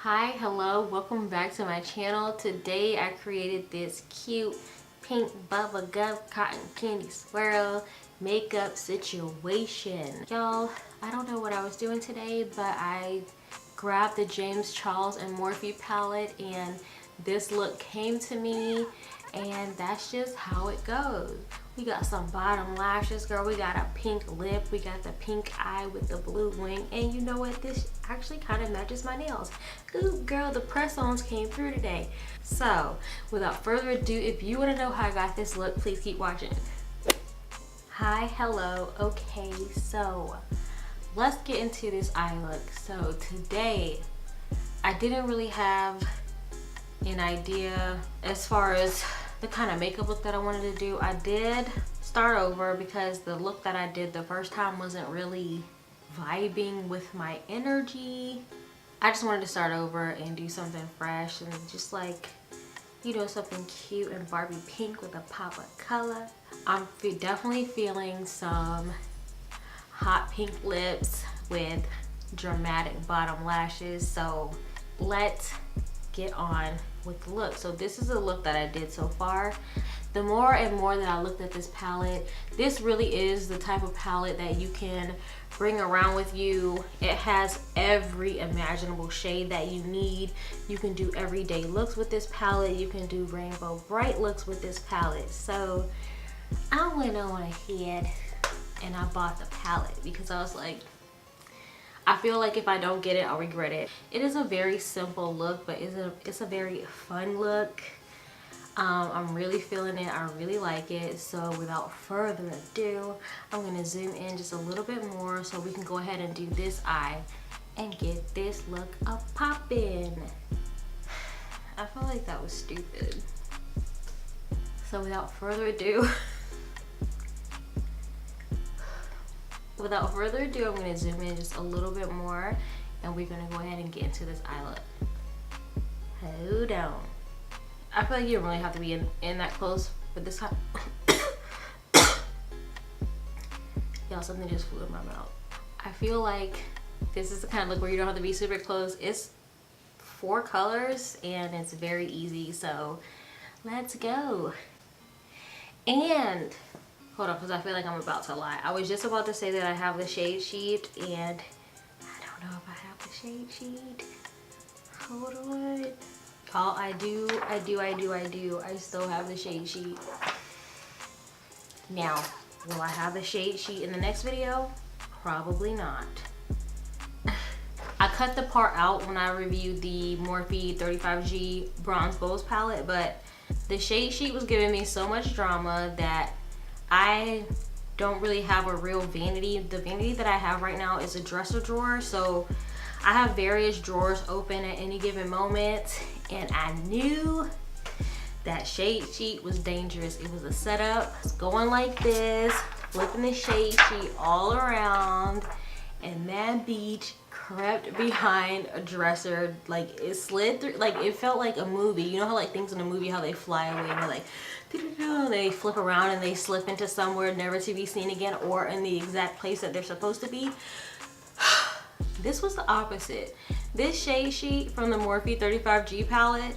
Hi, hello, welcome back to my channel. Today I created this cute pink bubblegum cotton candy swirl makeup situation. Y'all, I don't know what I was doing today, but I grabbed the James Charles and Morphe palette and this look came to me, and that's just how it goes. We got some bottom lashes, girl. We got a pink lip. We got the pink eye with the blue wing. And you know what? This actually kind of matches my nails. Ooh, girl, the press-ons came through today. So, without further ado, if you want to know how I got this look, please keep watching. Hi, hello. Okay, so let's get into this eye look. So today, I didn't really have an idea as far as the kind of makeup look that I wanted to do. I did start over because the look that I did the first time wasn't really vibing with my energy. I just wanted to start over and do something fresh and just like, you know, something cute and Barbie pink with a pop of color. I'm definitely feeling some hot pink lips with dramatic bottom lashes. So let's get on with the look. So this is the look that I did so far. The more and more that I looked at this palette, this really is the type of palette that you can bring around with you. It has every imaginable shade that you need. You can do everyday looks with this palette. You can do rainbow bright looks with this palette. So I went on ahead and I bought the palette because I was like, I feel like if I don't get it, I'll regret it. It is a very simple look, but it's a very fun look. I'm really feeling it. I really like it. So without further ado, I'm gonna zoom in just a little bit more so we can go ahead and do this eye and get this look up poppin'. I feel like that was stupid. So without further ado, I'm gonna zoom in just a little bit more and we're gonna go ahead and get into this eye look. Hold on. I feel like you don't really have to be in that close for this time. Y'all, something just flew in my mouth. I feel like this is the kind of look where you don't have to be super close. It's 4 colors and it's very easy, so let's go. And hold on, because I feel like I'm about to lie. I was just about to say that I have the shade sheet, and I don't know if I have the shade sheet. Hold on. Y'all, I do. I still have the shade sheet. Now, will I have the shade sheet in the next video? Probably not. I cut the part out when I reviewed the Morphe 35G Bronze Bows palette, but the shade sheet was giving me so much drama that I don't really have a real vanity. The vanity that I have right now is a dresser drawer, so I have various drawers open at any given moment, and I knew that shade sheet was dangerous. It was a setup. It's going like this, flipping the shade sheet all around, and that beach crept behind a dresser. Like, it slid through, like it felt like a movie. You know how like things in a movie, how they fly away and they're like, they flip around and they slip into somewhere never to be seen again, or in the exact place that they're supposed to be. This was the opposite. This shade sheet from the Morphe 35G palette,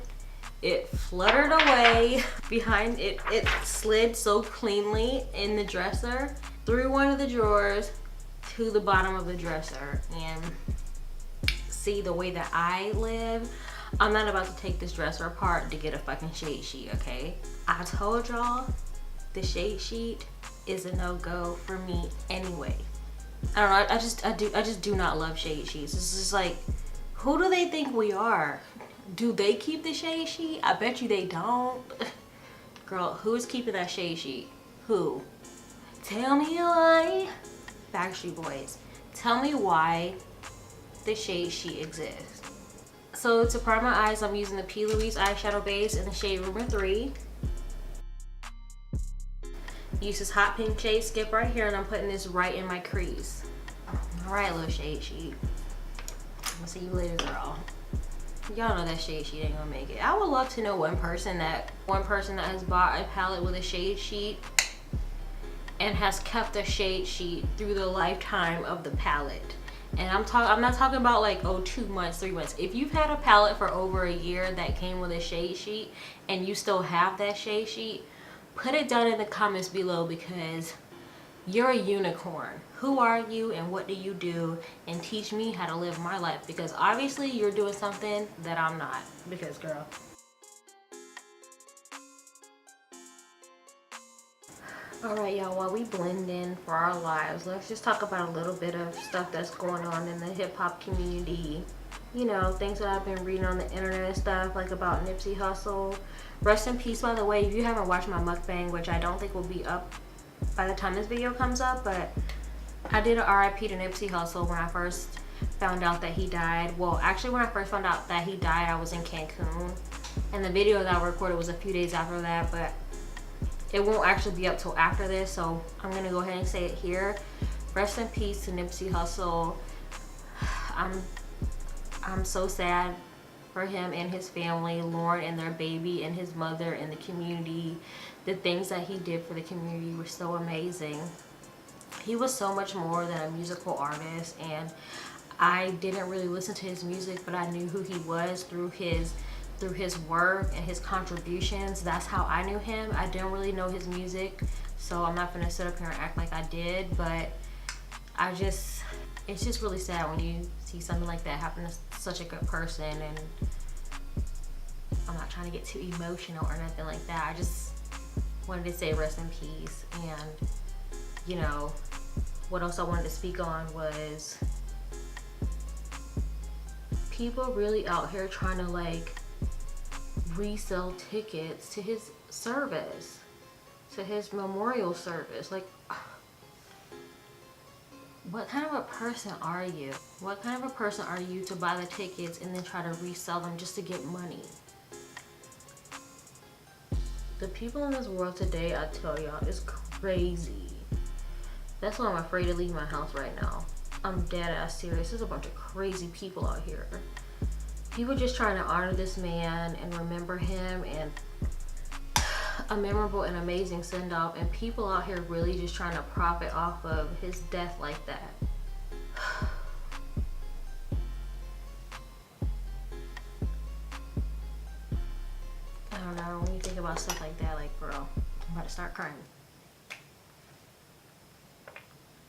it fluttered away behind it. It slid so cleanly in the dresser, through one of the drawers to the bottom of the dresser. And see, the way that I live, I'm not about to take this dresser apart to get a fucking shade sheet, okay? I told y'all the shade sheet is a no-go for me anyway. I don't know, I just do not love shade sheets. It's just like, who do they think we are? Do they keep the shade sheet? I bet you they don't. Girl, who's keeping that shade sheet? Who? Tell me why. Backstreet Boys. Tell me why the shade sheet exists. So to prime my eyes, I'm using the Plouise eyeshadow base in the shade Rumor 3. Use this hot pink shade Skip right here, and I'm putting this right in my crease. All right, little shade sheet. I'm gonna see you later, girl. Y'all know that shade sheet ain't gonna make it. I would love to know one person that has bought a palette with a shade sheet and has kept a shade sheet through the lifetime of the palette. And I'm not talking about like, oh, 2 months, 3 months. If you've had a palette for over a year that came with a shade sheet and you still have that shade sheet, put it down in the comments below, because you're a unicorn. Who are you and what do you do? And teach me how to live my life, because obviously you're doing something that I'm not. Because girl. Alright y'all, while we blend in for our lives, let's just talk about a little bit of stuff that's going on in the hip-hop community. You know, things that I've been reading on the internet and stuff, like about Nipsey Hussle. Rest in peace, by the way. If you haven't watched my mukbang, which I don't think will be up by the time this video comes up, but I did an RIP to Nipsey Hussle when I first found out that he died. Well, actually when I first found out that he died, I was in Cancun, and the video that I recorded was a few days after that, but it won't actually be up till after this, so I'm gonna go ahead and say it here. Rest in peace to Nipsey Hussle. I'm so sad for him and his family, Lauren and their baby, and his mother and the community. The things that he did for the community were so amazing. He was so much more than a musical artist, and I didn't really listen to his music, but I knew who he was through his work and his contributions. That's how I knew him. I didn't really know his music, so I'm not gonna sit up here and act like I did, but it's just really sad when you see something like that happen to such a good person. And I'm not trying to get too emotional or nothing like that. I just wanted to say rest in peace. And you know, what else I wanted to speak on was people really out here trying to like resell tickets to his service, to his memorial service. Like, what kind of a person are you? What kind of a person are you to buy the tickets and then try to resell them just to get money? The people in this world today, I tell y'all, is crazy. That's why I'm afraid to leave my house right now. I'm dead ass serious. There's a bunch of crazy people out here. People just trying to honor this man and remember him, and a memorable and amazing send-off, and people out here really just trying to profit off of his death like that. I don't know, when you think about stuff like that, like, bro, I'm about to start crying.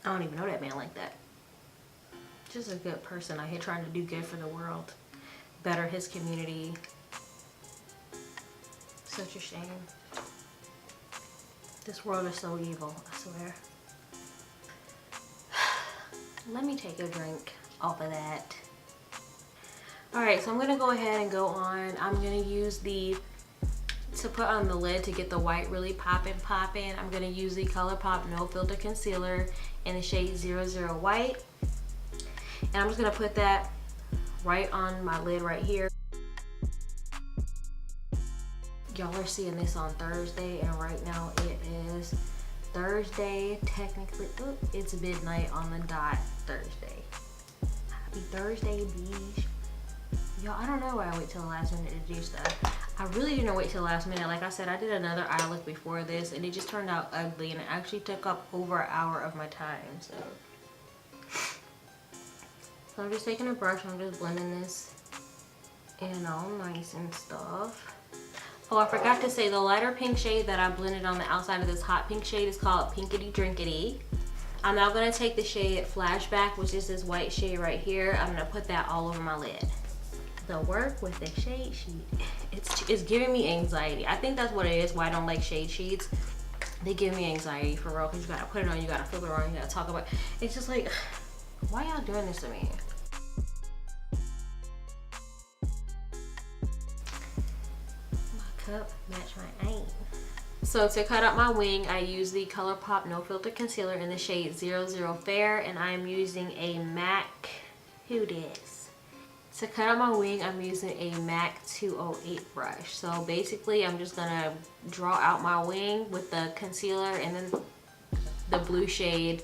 I don't even know that man like that. Just a good person out here trying to do good for the world, better his community. Such a shame. This world is so evil, I swear. Let me take a drink off of that. Alright, so I'm gonna go ahead and go on. I'm gonna use to put on the lid to get the white really poppin'. I'm gonna use the Colourpop No Filter Concealer in the shade 00 White. And I'm just gonna put that right on my lid right here. Y'all are seeing this on Thursday, and right now it is Thursday. Technically, it's midnight on the dot Thursday. Happy Thursday, Binge. Y'all, I don't know why I wait till the last minute to do stuff. I really didn't wait till the last minute. Like I said, I did another eye look before this, and it just turned out ugly, and it actually took up over an hour of my time. So I'm just taking a brush, I'm just blending this in all nice and stuff. Oh, I forgot to say, the lighter pink shade that I blended on the outside of this hot pink shade is called Pinkity Drinkity. I'm now going to take the shade Flashback, which is this white shade right here. I'm going to put that all over my lid. The work with the shade sheet, it's giving me anxiety. I think that's what it is, why I don't like shade sheets. They give me anxiety for real, because you got to put it on, you got to flip it around, you got to talk about it. It's just like, why y'all doing this to me? Match my aim. So to cut out my wing, I use the Colourpop No Filter Concealer in the shade 00 Fair, and I am using a MAC, who dis? To cut out my wing, I'm using a MAC 208 brush. So basically, I'm just gonna draw out my wing with the concealer and then the blue shade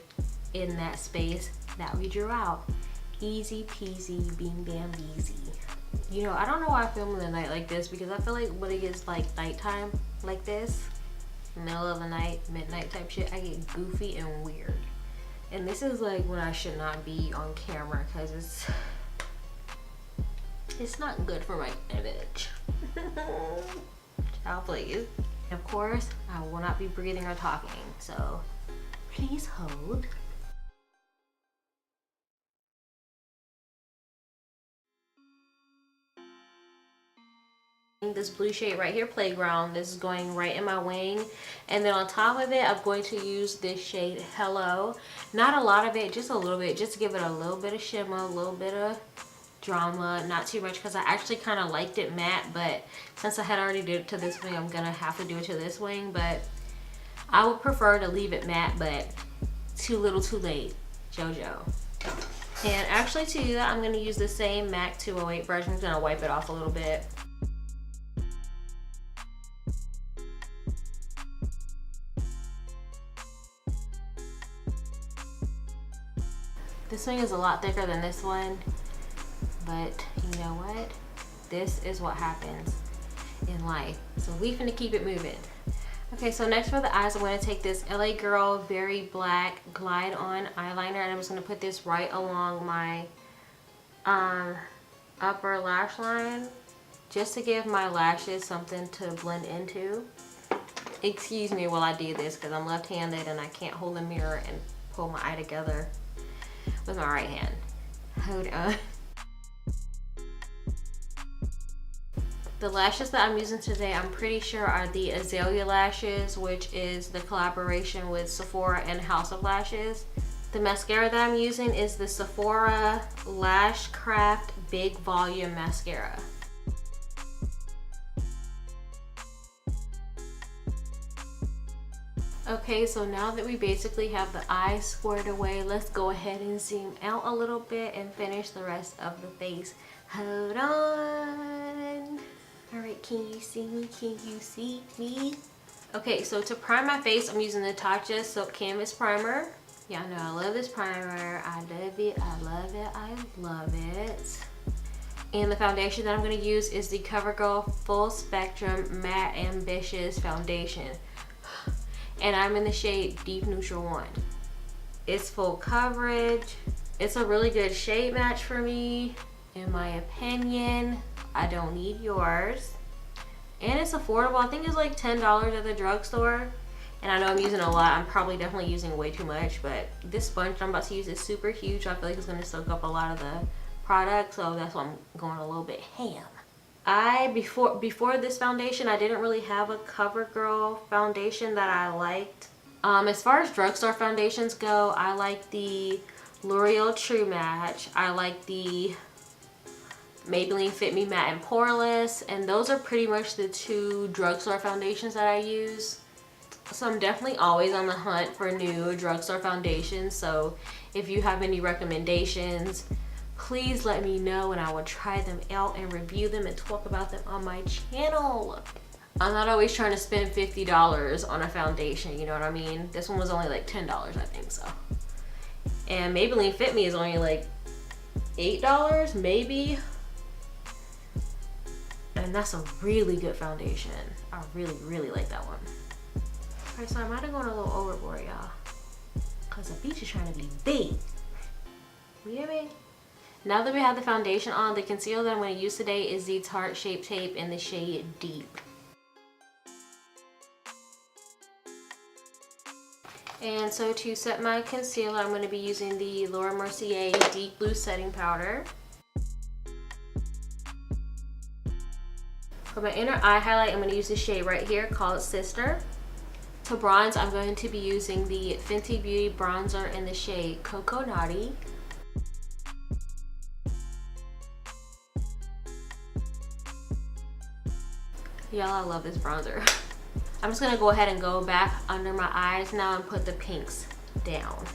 in that space that we drew out. Easy peasy, bean bam beezy. You know, I don't know why I film in the night like this, because I feel like when it gets like nighttime like this, middle of the night, midnight type shit, I get goofy and weird. And this is like when I should not be on camera because it's not good for my image. Child, please. Of course, I will not be breathing or talking, so please hold. This blue shade right here, Playground, this is going right in my wing, and then on top of it I'm going to use this shade Hello. Not a lot of it, just a little bit, just to give it a little bit of shimmer, a little bit of drama, not too much, because I actually kind of liked it matte, but since I had already did it to this wing, I'm gonna have to do it to this wing. But I would prefer to leave it matte, but too little too late, JoJo. And actually to do that, I'm gonna use the same MAC 208 brush. I'm just gonna wipe it off a little bit. This wing is a lot thicker than this one, but you know what? This is what happens in life. So we finna keep it moving. Okay, so next for the eyes, I'm gonna take this LA Girl Very Black Glide On eyeliner, and I'm just gonna put this right along my upper lash line, just to give my lashes something to blend into. Excuse me while I do this, because I'm left-handed and I can't hold a mirror and pull my eye together with my right hand. Hold on. The lashes that I'm using today, I'm pretty sure are the Azelea lashes, which is the collaboration with Sephora and House of Lashes. The mascara that I'm using is the Sephora Lash Craft Big Volume Mascara. Okay, so now that we basically have the eyes squared away, let's go ahead and zoom out a little bit and finish the rest of the face. Hold on. All right, can you see me? Can you see me? Okay, so to prime my face, I'm using the Tatcha Silk Canvas Primer. Y'all know I love this primer. I love it, I love it, I love it. And the foundation that I'm gonna use is the Covergirl Full Spectrum Matte Ambitious Foundation. And I'm in the shade Deep Neutral 1. It's full coverage. It's a really good shade match for me, in my opinion. I don't need yours. And it's affordable. I think it's like $10 at the drugstore. And I know I'm using a lot. I'm probably definitely using way too much, but this sponge I'm about to use is super huge. I feel like it's gonna soak up a lot of the product, so that's why I'm going a little bit ham. Before this foundation, I didn't really have a CoverGirl foundation that I liked. As far as drugstore foundations go, I like the L'Oreal True Match. I like the Maybelline Fit Me Matte and Poreless, and those are pretty much the two drugstore foundations that I use. So I'm definitely always on the hunt for new drugstore foundations. So if you have any recommendations, please let me know and I will try them out and review them and talk about them on my channel. I'm not always trying to spend $50 on a foundation, you know what I mean? This one was only like $10, I think so. And Maybelline Fit Me is only like $8, maybe. And that's a really good foundation. I really, really like that one. Alright, so I might have gone a little overboard, y'all. Because the beach is trying to be big. You hear me? Now that we have the foundation on, the concealer that I'm going to use today is the Tarte Shape Tape in the shade Deep. And so to set my concealer, I'm going to be using the Laura Mercier Deep Blue Setting Powder. For my inner eye highlight, I'm going to use this shade right here called Sister. To bronze, I'm going to be using the Fenty Beauty Bronzer in the shade Coco Naughty. Y'all, I love this bronzer. I'm just gonna go ahead and go back under my eyes now and put the pinks down.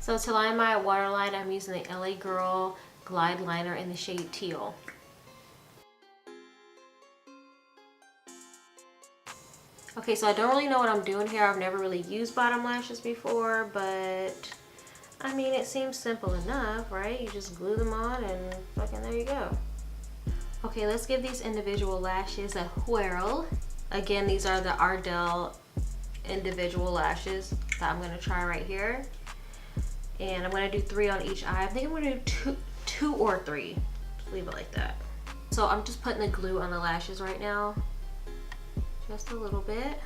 So to line my waterline, I'm using the LA Girl Glide Liner in the shade Teal. Okay, so I don't really know what I'm doing here. I've never really used bottom lashes before, but I mean, it seems simple enough, right? You just glue them on and fucking there you go. Okay, let's give these individual lashes a whirl. Again, these are the Ardell individual lashes that I'm gonna try right here. And I'm gonna do 3 on each eye. I think I'm gonna do two or 3. Just leave it like that. So I'm just putting the glue on the lashes right now. Just a little bit.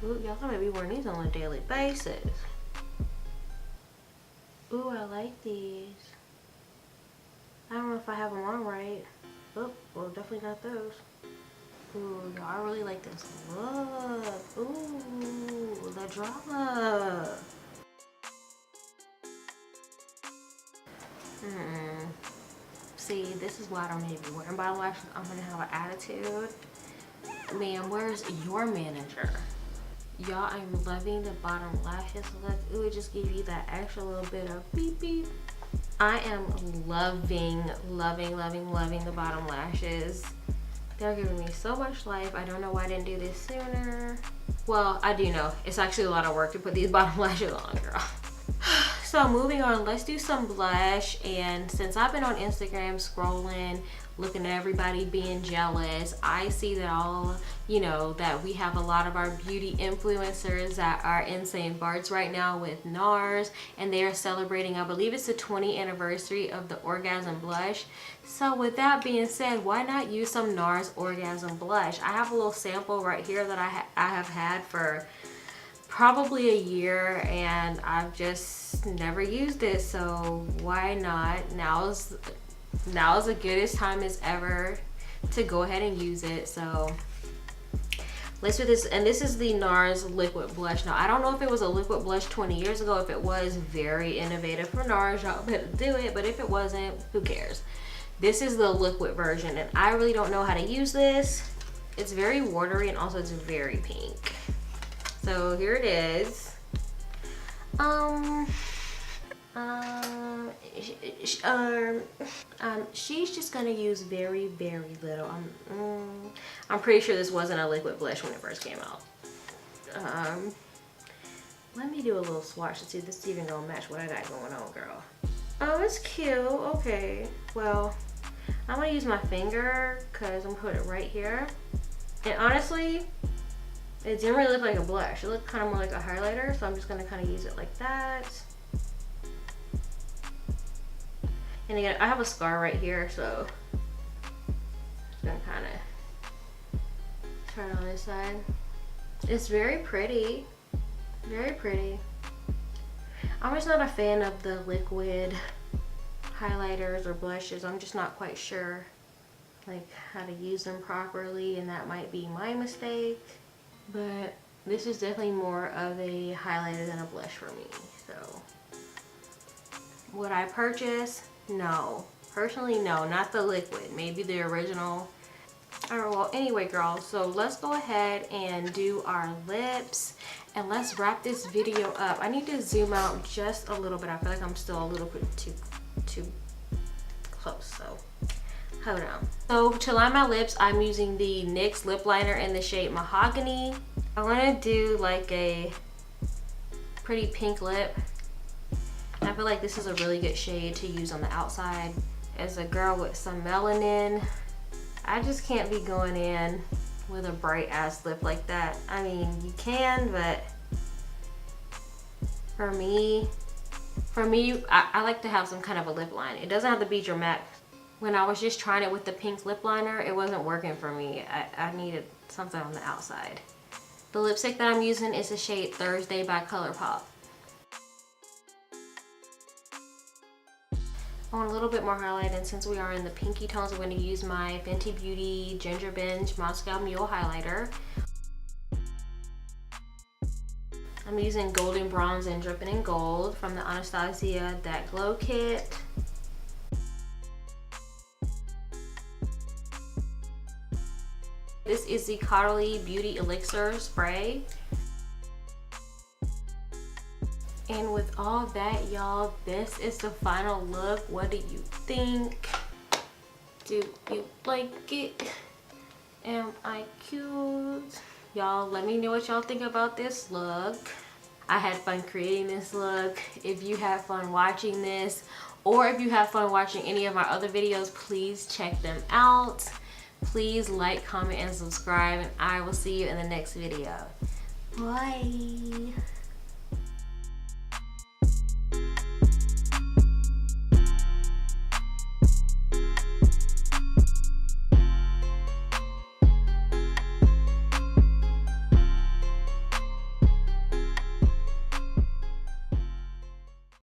Ooh, y'all gonna be wearing these on a daily basis. Ooh, I like these. I don't know if I have them on right. Oh, well, definitely not those. Ooh, y'all, I really like this look. Ooh, the drama. See, this is why I don't need to be wearing bottom lashes. I'm gonna have an attitude. Ma'am, where's your manager? Y'all, I'm loving the bottom lashes look. Ooh, it just gave you that extra little bit of beep beep. I am loving the bottom lashes. They're giving me so much life. I don't know why I didn't do this sooner. Well, I do know. It's actually a lot of work to put these bottom lashes on, girl. So moving on, let's do some blush. And since I've been on Instagram scrolling, looking at everybody being jealous, I see that all, you know, that we have a lot of our beauty influencers that are in St. Bart's right now with NARS, and they are celebrating, I believe it's the 20th anniversary of the Orgasm blush. So with that being said, why not use some NARS Orgasm blush? I have a little sample right here that I have had for probably a year, and I've just never used it, so why not? Now is the goodest time as ever to go ahead and use it. So let's do this. And this is the NARS liquid blush. Now, I don't know if it was a liquid blush 20 years ago. If it was, very innovative for NARS, y'all better do it. But if it wasn't, who cares? This is the liquid version, and I really don't know how to use this. It's very watery, and also it's very pink. So here it is. She's just gonna use very little. I'm pretty sure this wasn't a liquid blush when it first came out. Let me do a little swatch to see if this is even gonna match what I got going on, girl. Oh, it's cute. Okay, well, I'm gonna use my finger because I'm gonna put it right here. And honestly, it didn't really look like a blush. It looked kind of more like a highlighter, so I'm just gonna kind of use it like that. And again, I have a scar right here, so I'm just gonna kind of try it on this side. It's very pretty, very pretty. I'm just not a fan of the liquid highlighters or blushes. I'm just not quite sure like how to use them properly, and that might be my mistake. But this is definitely more of a highlighter than a blush for me. So would I purchase? No. Personally, no. Not the liquid. Maybe the original. Alright, well, anyway, girls, so let's go ahead and do our lips, and let's wrap this video up. I need to zoom out just a little bit. I feel like I'm still a little bit too close, so hold on. So to line my lips, I'm using the NYX lip liner in the shade Mohagony. I want to do like a pretty pink lip. I feel like this is a really good shade to use on the outside. As a girl with some melanin, I just can't be going in with a bright ass lip like that. I mean, you can, but for me, I like to have some kind of a lip line. It doesn't have to be dramatic. When I was just trying it with the pink lip liner, it wasn't working for me. I needed something on the outside. The lipstick that I'm using is the shade Thursday by Colourpop. I want a little bit more highlight, and since we are in the pinky tones, I'm going to use my Fenty Beauty Ginger Binge Moscow Mule highlighter. I'm using Golden Bronze and Dripping in Gold from the Anastasia That Glow Kit. This is the Caudalie Beauty Elixir Spray. And with all that, y'all, this is the final look. What do you think? Do you like it? Am I cute? Y'all, let me know what y'all think about this look. I had fun creating this look. If you have fun watching this, or if you have fun watching any of my other videos, please check them out. Please like, comment, and subscribe, and I will see you in the next video. Bye.